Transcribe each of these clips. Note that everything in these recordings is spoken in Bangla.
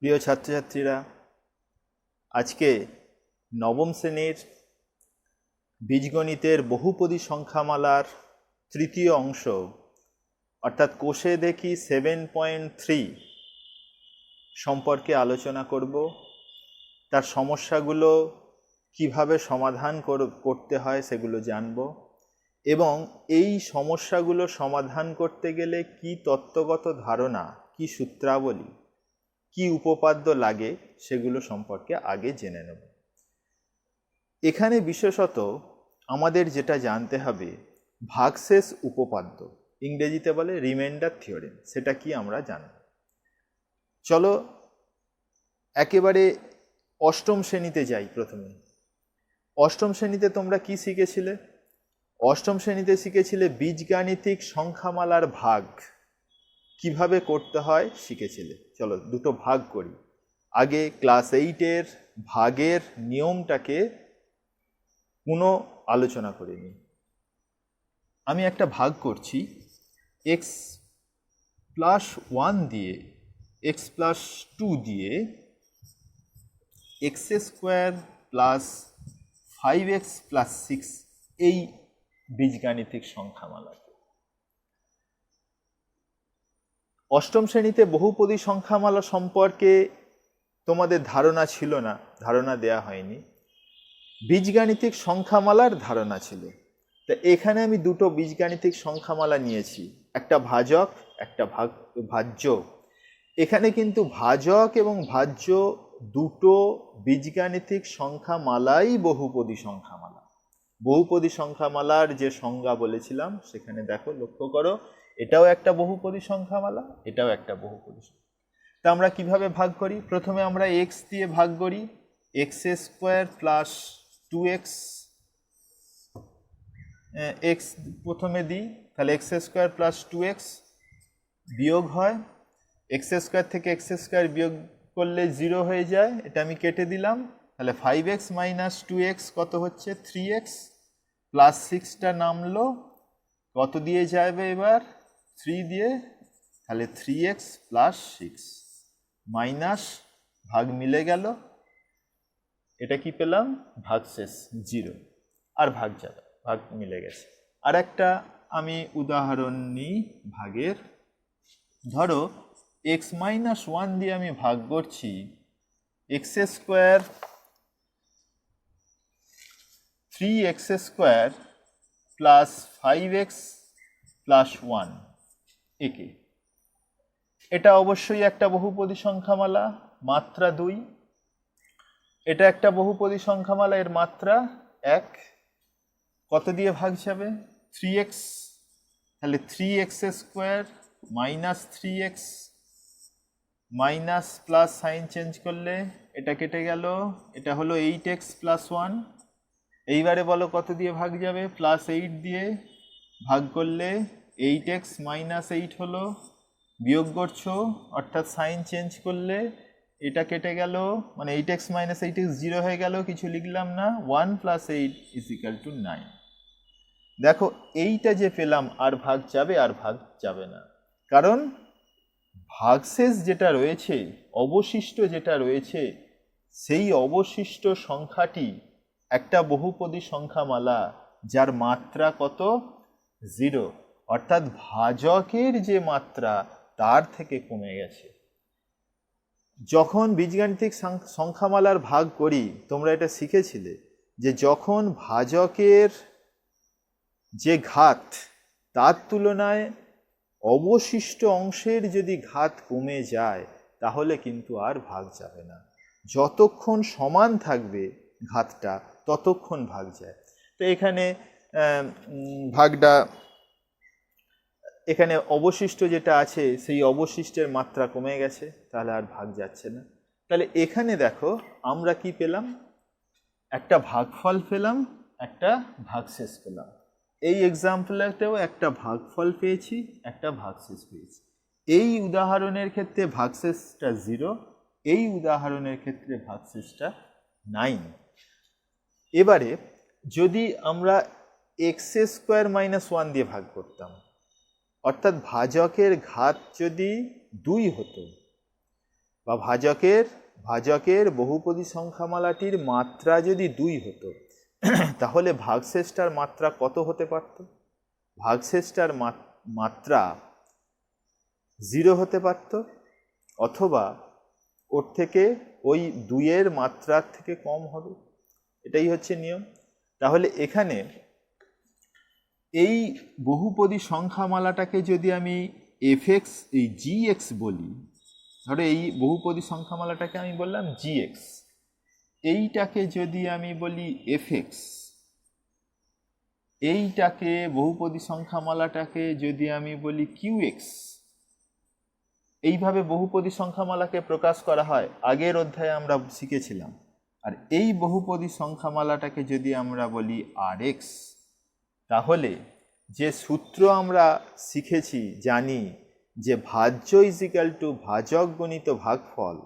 প্রিয় ছাত্রছাত্রীরা, আজকে নবম শ্রেণীর বীজগণিতের বহুপদী সংখ্যামালার তৃতীয় অংশ অর্থাৎ কোষে দেখি 7.3 সম্পর্কে আলোচনা করব। তার সমস্যাগুলো কিভাবে সমাধান করতে হয় সেগুলো জানব এবং এই সমস্যাগুলো সমাধান করতে গেলে কি তত্ত্বগত ধারণা, কি সূত্রাবলী, কি উপপাদ্য লাগে সেগুলো সম্পর্কে আগে জেনে নেব। এখানে বিশেষত আমাদের যেটা জানতে হবে ভাগশেষ উপপাদ্য, ইংরেজিতে বলে রিমাইন্ডার থিওরেম, সেটা কি আমরা জানব। চলো একেবারে অষ্টম শ্রেণীতে যাই। প্রথমে অষ্টম শ্রেণীতে তোমরা কি শিখেছিলে? অষ্টম শ্রেণীতে শিখেছিলে বীজগাণিতিক সংখ্যামালার ভাগ কিভাবে করতে হয় শিখেছিলে। চলো দুটো ভাগ করি। আগে ক্লাস 8-এর ভাগের নিয়মটাকে পুনঃ আলোচনা করে নিই। আমি একটা ভাগ করছি x+1 দিয়ে, x+2 দিয়ে x² প্লাস 5x প্লাস 6 এই বীজগাণিতিক সংখ্যামালা। অষ্টম শ্রেণীতে বহুপদী সংখ্যামালা সম্পর্কে তোমাদের ধারণা ছিল না, ধারণা দেয়া হয়নি। বীজগাণিতিক সংখ্যামালার ধারণা ছিল। তা এখানে আমি দুটো বীজগাণিতিক সংখ্যামালা নিয়েছি, একটা ভাজক, একটা ভাজ্য। এখানে কিন্তু ভাজক এবং ভাজ্য দুটো বীজগাণিতিক সংখ্যামালাই বহুপদী সংখ্যামালা। বহুপদী সংখ্যামালার যে সংজ্ঞা বলেছিলাম সেখানে দেখো, লক্ষ্য করো, এটাও একটা বহুপদী সংখ্যামালা, এটাও একটা বহুপদী সংখ্যা। তা আমরা কিভাবে ভাগ করি? প্রথমে আমরা x দিয়ে ভাগ করি, x² প্লাস 2x, x প্রথমে দিই, তাহলে x² প্লাস 2x বিয়োগ হয়, x² থেকে x² বিয়োগ করলে 0 হয়ে যায়, এটা আমি কেটে দিলাম। তাহলে 5x মাইনাস 2x কত হচ্ছে? 3x প্লাস 6টা নামলো, কত দিয়ে যাবে এবার? 3 দিয়ে, তাহলে 3x প্লাস 6 মাইনাস ভাগ মিলে গেল, এটা কি পেলাম? ভাগশেষ 0, আর ভাগ যাবে, ভাগ মিলে গেছে। আর একটা আমি উদাহরণ নিই ভাগের। ধরো x-1 দিয়ে আমি ভাগ করছি x² 3x² plus 5x plus 1 একে। এটা অবশ্যই একটা বহুপদী সংখ্যামালা, মাত্রা 2। এটা একটা বহুপদী সংখ্যামালা, এর মাত্রা 1। কত দিয়ে ভাগ যাবে? 3x, তাহলে 3x² minus 3x minus plus sign change করলে এটা কেটে গেল, এটা হলো 8x প্লাস 1। এইবারে বলো কত দিয়ে ভাগ যাবে? প্লাস 8 দিয়ে ভাগ করলে 8x মাইনাস 8 হলো, বিয়োগ করছো অর্থাৎ সাইন চেঞ্জ করলে এটা কেটে গেল, মানে 8x মাইনাস 8x 0 হয়ে গেল, কিছু লিখলাম না। 1 প্লাস 8 = 9। দেখো এইটা যে পেলাম, আর ভাগ যাবে? আর ভাগ যাবে না, কারণ ভাগশেষ যেটা রয়েছে, অবশিষ্ট যেটা রয়েছে, সেই অবশিষ্ট সংখ্যাটি একটা বহুপদী সংখ্যামালা যার মাত্রা কত? 0, অর্থাৎ ভাজকের যে মাত্রা তার থেকে কমে গেছে। যখন বীজগাণিতিক সংখ্যামালার ভাগ করি, তোমরা এটা শিখেছিলে যে যখন ভাজকের যে ঘাত তার তুলনায় অবশিষ্ট অংশের যদি ঘাত কমে যায় তাহলে কিন্তু আর ভাগ যাবে না। যতক্ষণ সমান থাকবে ঘাতটা ততক্ষণ ভাগ যায়। তো এখানে ভাগটা, এখানে অবশিষ্ট যেটা আছে সেই অবশিষ্টের মাত্রা কমে গেছে, তাহলে আর ভাগ যাচ্ছে না। তাহলে এখানে দেখো আমরা কি পেলাম? একটা ভাগফল পেলাম, একটা ভাগশেষ পেলাম। এই এক্সাম্পলটাতেও একটা ভাগফল পেয়েছি, একটা ভাগশেষ পেয়েছি। এই উদাহরণের ক্ষেত্রে ভাগশেষটা 0, এই উদাহরণের ক্ষেত্রে ভাগশেষটা 9। এবারে যদি আমরা x² মাইনাস 1 দিয়ে ভাগ করতাম, অর্থাৎ ভাজকের ঘাত যদি 2 হতো, বা ভাজকের বহুপদী সংখ্যামালাটির মাত্রা যদি 2 হতো তাহলে ভাগশেষটার মাত্রা কত হতে পারত? ভাগশেষটার মাত্রা 0 হতে পারত, অথবা ওর থেকে ওই 2-এর মাত্রার থেকে কম হবে। এটাই হচ্ছে নিয়ম। তাহলে এখানে এই বহুপদী সংখ্যামালাটাকে যদি আমি এফএক্স এই জিএক্স বলি, ধরো এই বহুপদী সংখ্যামালাটাকে আমি বললাম জিএক্স, এইটাকে যদি আমি বলি এফএক্স, এইটাকে বহুপদী সংখ্যামালাটাকে যদি আমি বলি কিউএক্স, এইভাবে বহুপদী সংখ্যামালাকে প্রকাশ করা হয়, আগের অধ্যায়ে আমরা শিখেছিলাম। আর এই বহুপদী সংখ্যামালাটাকে যদি আমরা বলি আরএক্স, তাহলে যে সূত্র আমরা শিখেছি, জানি যে ভাজ্য ইজিক্যাল টু ভাজক গণিত ভাগফল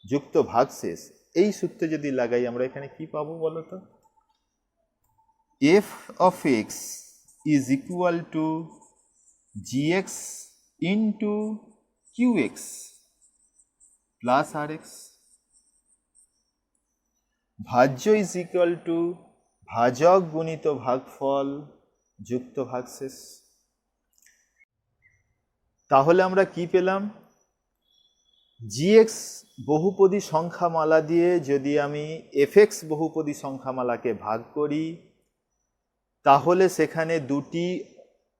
যুক্ত ভাগশেষ, এই সূত্র যদি লাগাই আমরা এখানে কি পাবো বলো তো? F of X is equal to G X into Q X plus R X. ভাজ্য ইজ ইকুয়াল টু ভাজক গুণিত ভাগফল যুক্ত ভাগশেষ। তাহলে আমরা কি পেলাম? জিএক্স বহুপদী সংখ্যামালা দিয়ে যদি আমি এফএক্স বহুপদী সংখ্যামালাকে ভাগ করি, তাহলে সেখানে দুটি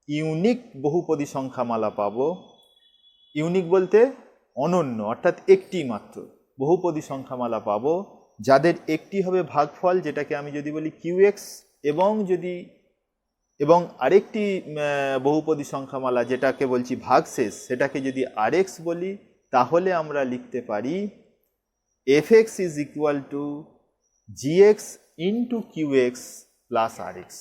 ইউনিক বহুপদী সংখ্যামালা পাবো। ইউনিক বলতে অনন্য, অর্থাৎ একটি মাত্র বহুপদী সংখ্যামালা পাবো, যাদের একটি হবে ভাগফল, যেটাকে আমি যদি বলি কিউএক্স, এবং আরেকটি বহুপদী সংখ্যামালা যেটাকে বলছি ভাগশেষ, সেটাকে যদি আরএক্স বলি, তাহলে আমরা লিখতে পারি FX is equal to G X into Q X plus RX.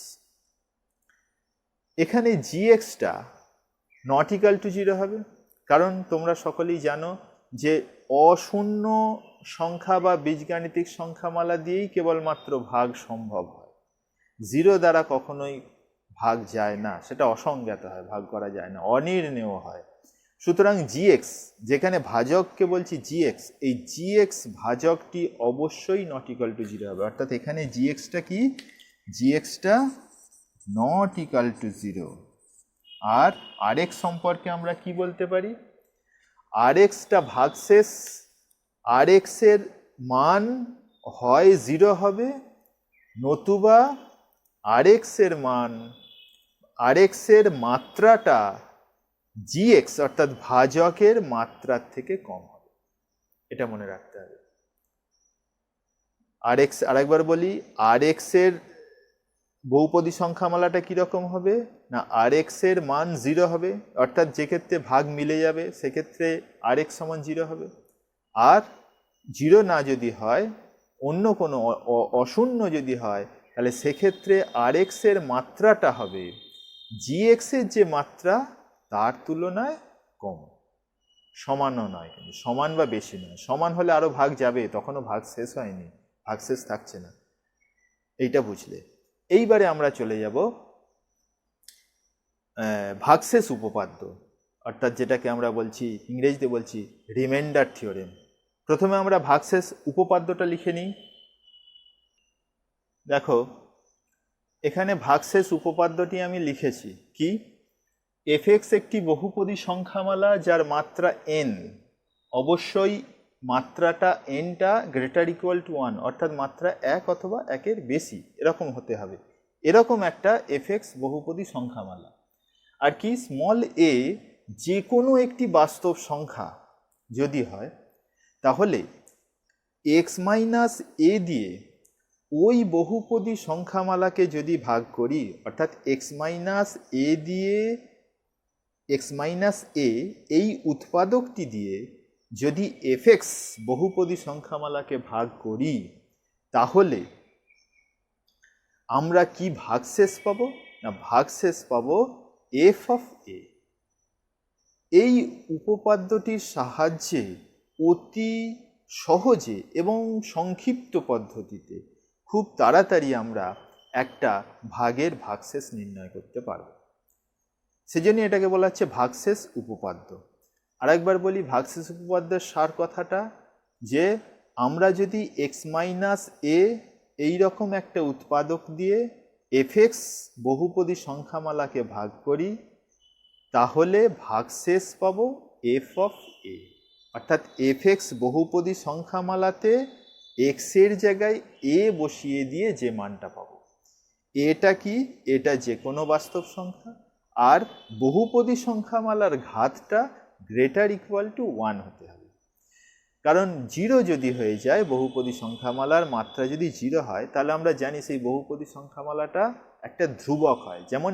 এখানে জিএক্সটা নট ইকুয়াল টু 0 হবে, কারণ তোমরা সকলেই জানো যে অশূন্য সংখ্যা বা বীজগাণিতিক সংখ্যামালা দিয়েই কেবলমাত্র ভাগ সম্ভব হয়। 0 দ্বারা কখনোই ভাগ যায় না, সেটা অসংজ্ঞাত হয়, ভাগ করা যায় না, অনির্ণেয় হয়। সুতরাং জিএক্স, যেখানে ভাজককে বলছি জিএক্স, এই জিএক্স ভাজকটি অবশ্যই নট ইকুয়াল টু 0 হবে। অর্থাৎ এখানে জিএক্সটা কি? জিএক্সটা নট ইকুয়াল টু 0। আর আরএক্স সম্পর্কে আমরা কি বলতে পারি? আরএক্সটা ভাগশেষ, আরএক্সের মান হয় 0 হবে, নতুবা আরএক্সের মান, আরএক্সের মাত্রাটা জিএক্স অর্থাৎ ভাজকের মাত্রার থেকে কম হবে। এটা মনে রাখতে হবে। আরএক্স, আরেকবার বলি, আরএক্সের বহুপদী সংখ্যামালাটা কীরকম হবে না, আরএক্সের মান 0 হবে, অর্থাৎ যে ক্ষেত্রে ভাগ মিলে যাবে সেক্ষেত্রে আরএক্স সমান 0 হবে। আর 0 না যদি হয়, অন্য কোনো অশূন্য যদি হয়, তাহলে সেক্ষেত্রে আরএক্সের মাত্রাটা হবে জিএক্সের যে মাত্রা তার তুলনায় কম। সমানও নয়, কিন্তু সমান বা বেশি নয়। সমান হলে আরও ভাগ যাবে, তখনও ভাগ শেষ হয়নি, ভাগ শেষ থাকছে না। এইটা বুঝলে। এইবারে আমরা চলে যাব ভাগশেষ উপপাদ্য, অর্থাৎ যেটাকে আমরা বলছি, ইংরেজিতে বলছি রিমাইন্ডার থিওরেম। প্রথমে আমরা ভাগশেষ উপপাদ্যটা লিখে নিই। দেখো, এখানে ভাগশেষ উপপাদ্যটি আমি লিখেছি কি? এফএক্স একটি বহুপদী সংখ্যামালা যার মাত্রা n, অবশ্যই মাত্রাটা nটা গ্রেটার ইকুয়াল টু 1, অর্থাৎ মাত্রা 1 অথবা 1-এর বেশি, এরকম হতে হবে। এরকম একটা এফএক্স বহুপদী সংখ্যামালা। আর কি, স্মল a যে কোনো একটি বাস্তব সংখ্যা যদি হয়, তাহলে এক্স মাইনাস এ দিয়ে ওই বহুপদী সংখ্যামালাকে যদি ভাগ করি, অর্থাৎ এক্স মাইনাস এ দিয়ে এক্স মাইনাস এ এই উৎপাদকটি দিয়ে যদি এফএক্স বহুপদী সংখ্যামালাকে ভাগ করি, তাহলে আমরা কি ভাগশেষ পাবো না, ভাগশেষ পাবো এফ অফ এ। এই উপপাদ্যটির সাহায্যে অতি সহজে এবং সংক্ষিপ্ত পদ্ধতিতে খুব তাড়াতাড়ি আমরা একটা ভাগের ভাগশেষ নির্ণয় করতে পারব। সেজন্য এটাকে বলা হচ্ছে ভাগশেষ উপপাদ্য। আরেকবার বলি, ভাগশেষ উপপাদ্যের সার কথাটা যে আমরা যদি এক্স মাইনাস এ এইরকম একটা উৎপাদক দিয়ে এফএক্স বহুপদী সংখ্যামালাকে ভাগ করি, তাহলে ভাগশেষ পাবো এফ অফ এ, অর্থাৎ এফএক্স বহুপদী সংখ্যামালাতে এক্স এর জায়গায় এ বসিয়ে দিয়ে যে মানটা পাবো। এটা কি? এটা যে কোনো বাস্তব সংখ্যা, আর বহুপদী সংখ্যামালার ঘাতটা গ্রেটার ইকুয়াল টু 1 হতে হবে। কারণ 0 যদি হয়ে যায়, বহুপদী সংখ্যামালার মাত্রা যদি 0 হয়, তাহলে আমরা জানি সেই বহুপদী সংখ্যামালাটা একটা ধ্রুবক হয়। যেমন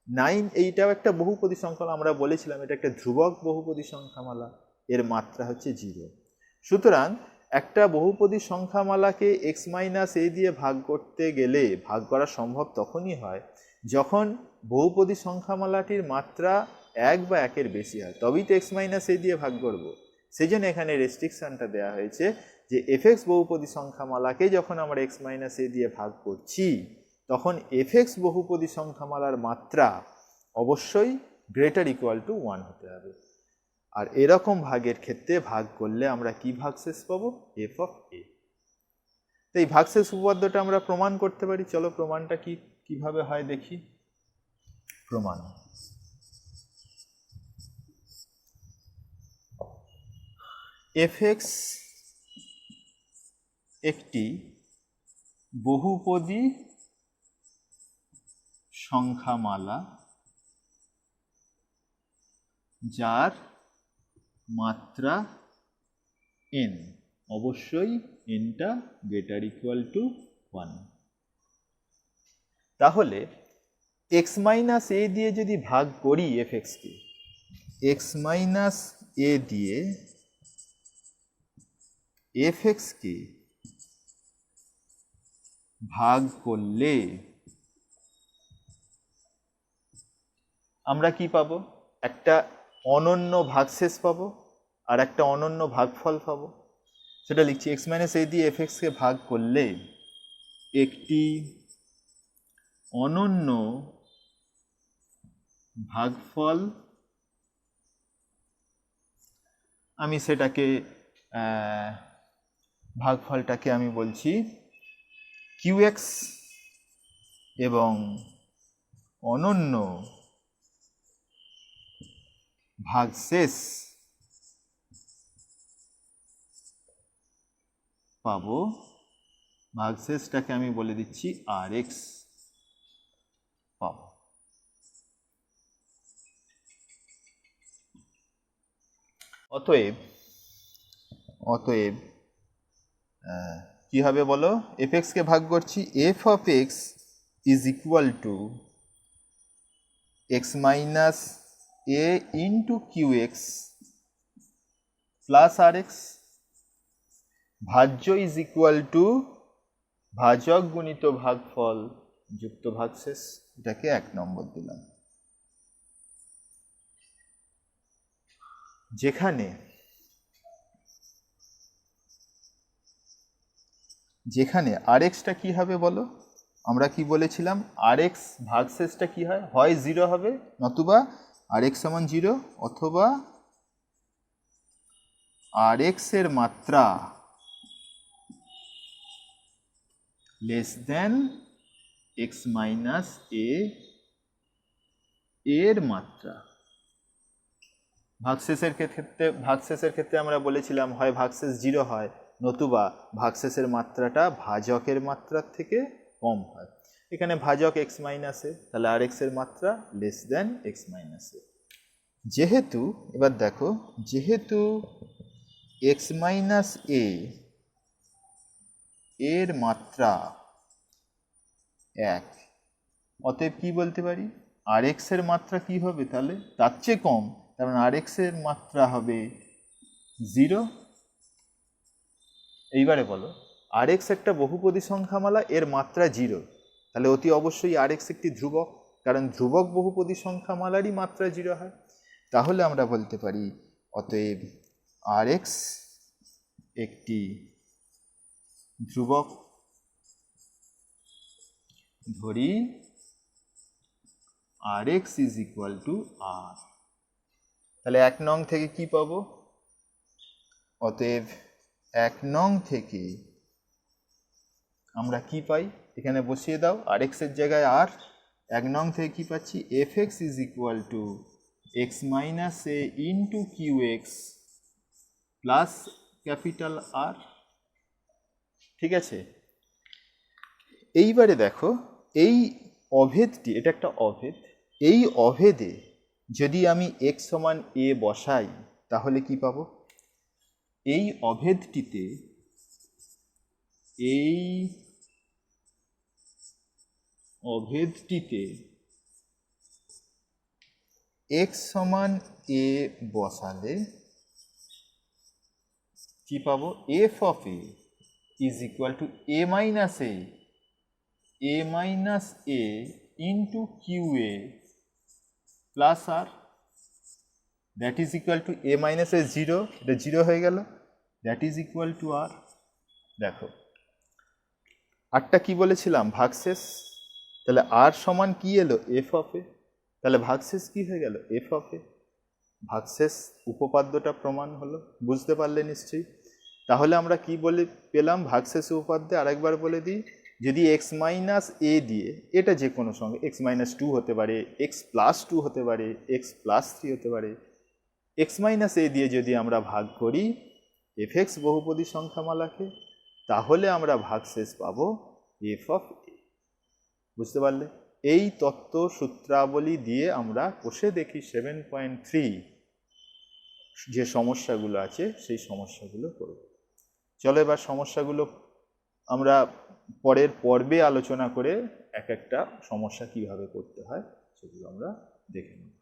9 এইটাও একটা বহুপদী সংখ্যামালা, আমরা বলেছিলাম এটা একটা ধ্রুবক বহুপদী সংখ্যামালা, এর মাত্রা হচ্ছে 0। সুতরাং একটা বহুপদী সংখ্যামালাকে এক্স মাইনাস এ দিয়ে ভাগ করতে গেলে ভাগ করা সম্ভব তখনই হয় যখন বহুপদী সংখ্যামালাটির মাত্রা 1 বা 1-এর বেশি হয়, তবেই তো এক্স মাইনাস এ দিয়ে ভাগ করব। সেই জন্য এখানে রেস্ট্রিকশনটা দেওয়া হয়েছে যে এফএক্স বহুপদী সংখ্যামালাকে যখন আমরা এক্স মাইনাস এ দিয়ে ভাগ করছি, তখন এফএক্স বহুপদী সংখ্যামালার মাত্রা অবশ্যই গ্রেটার ইকুয়াল টু 1 হতে হবে। আর এরকম ভাগের ক্ষেত্রে ভাগ করলে আমরা কি ভাগশেষ পাবো? এফ অফ এ। তো এই ভাগশেষ উপপাদ্যটা আমরা প্রমাণ করতে পারি। চলো প্রমাণটা কিভাবে হয় দেখি। প্রমাণ: এফএক্স একটি বহুপদী সংখ্যামালা যার মাত্রা n, অবশ্যই nটা গ্রেটার ইকুয়াল টু 1। তাহলে এক্স মাইনাস এ দিয়ে যদি ভাগ করি এফএক্সকে, এক্স মাইনাস এ দিয়ে এফএক্সকে ভাগ করলে আমরা কি পাবো? একটা অনন্য ভাগশেষ পাবো আর একটা অনন্য ভাগফল পাবো। সেটা লিখছি, এক্স মাইনাস এ দিয়ে এফএক্সকে ভাগ করলে একটি অনন্য ভাগফল, আমি সেটাকে ভাগফলটাকে আমি বলছি কিউএক্স, এবং অনন্য ভাগশেষ পাবো। ভাগশেষটাকে আমি বলে দিচ্ছি আর এক্স পাবো। অতএব কি হবে বলো? এফএক্সকে ভাগ করছি, F of X is equal to X minus A into Q X plus R X, ভাজ্য ইজ ইকুয়াল টু ভাজক গুণিত ভাগফল যুক্ত ভাগশেষ। এটাকে 1 নম্বর দিলাম। যেখানে আর এক্সটা কি হবে বলো? আমরা কি বলেছিলাম? আর এক্স ভাগশেষটা কি হয়? হয় 0 হবে, নতুবা আর এক্স সমান 0, অথবা আর এক্স এর মাত্রা লেস দেন এক্স মাইনাস এ এর মাত্রা। ভাগশেষের ক্ষেত্রে আমরা বলেছিলাম হয় ভাগশেষ 0 হয়, নতুবা ভাগশেষের মাত্রাটা ভাজকের মাত্রার থেকে কম হয়। এখানে ভাজক এক্স মাইনাস এ, তাহলে আর এক্স এর মাত্রা লেস দেন এক্স মাইনাস এ। যেহেতু এবার দেখো, যেহেতু এক্স মাইনাস এ এর মাত্রা 1, অতএব কি বলতে পারি? আর এক্স এর মাত্রা কি হবে তাহলে? তার চেয়ে কম, তার মানে আর এক্স এর মাত্রা হবে 0। এইবারে বলো, আর এক্স একটা বহুপদী সংখ্যামালা, এর মাত্রা 0, তাহলে অতি অবশ্যই আর এক্স একটি ধ্রুবক, কারণ ধ্রুবক বহুপদী সংখ্যামালারই মাত্রা 0 হয়। তাহলে আমরা বলতে পারি অতএব আর এক্স একটি ধ্রুবক। ধরি আর এক্স ইজ ইকুয়াল টু আর। তাহলে 1 নং থেকে কি পাবো? অতএব 1 নং থেকে আমরা কি পাই এখানে বসিয়ে দাও, আর এক্স এর জায়গায় আর 1 নং থেকে কি পাচ্ছি, F X is equal to X minus A into Q X plus capital R. ঠিক আছে, এইবারে দেখো এই অভেদটি, এটা একটা অভেদ, এই অভেদে যদি আমি এক্স সমান এ বসাই তাহলে কি পাবো, এই অভেদটিতে এক্স সমান এ বসালে কি পাবো, F of A is equal to A minus A into Q A plus R, that is equal to A minus A zero, এটা জিরো হয়ে গেল, that is equal to R. দেখো আরটা কি বলেছিলাম, ভাগশেষ, তাহলে আর সমান কি এলো, এফ অফ এ, তাহলে ভাগশেষ কি হয়ে গেল, এফ অফ এ, ভাগশেষ উপপাদ্যটা প্রমাণ হলো, বুঝতে পারলে নিশ্চয়ই। তাহলে আমরা কি বলে পেলাম ভাগশেষ উপপাদ্যে, আরেকবার বলে দিই, যদি এক্স মাইনাস এ দিয়ে, এটা যে কোনো সঙ্গে এক্স মাইনাস 2 হতে পারে, এক্স প্লাস 2 হতে পারে, এক্স প্লাস 3 হতে পারে, এক্স মাইনাস এ দিয়ে যদি আমরা ভাগ করি এফ এক্স বহুপদী সংখ্যামালাকে, তাহলে আমরা ভাগশেষ পাবো এফ অফ এ। বুঝতে পারলে, এই তত্ত্ব সূত্রাবলী দিয়ে আমরা কষে দেখি 7.3 যে সমস্যাগুলো আছে সেই সমস্যাগুলো করব। চলো এবার সমস্যাগুলো আমরা পরের পর্বে আলোচনা করে এক একটা সমস্যা কিভাবে করতে হয় সেগুলো আমরা দেখে নেব।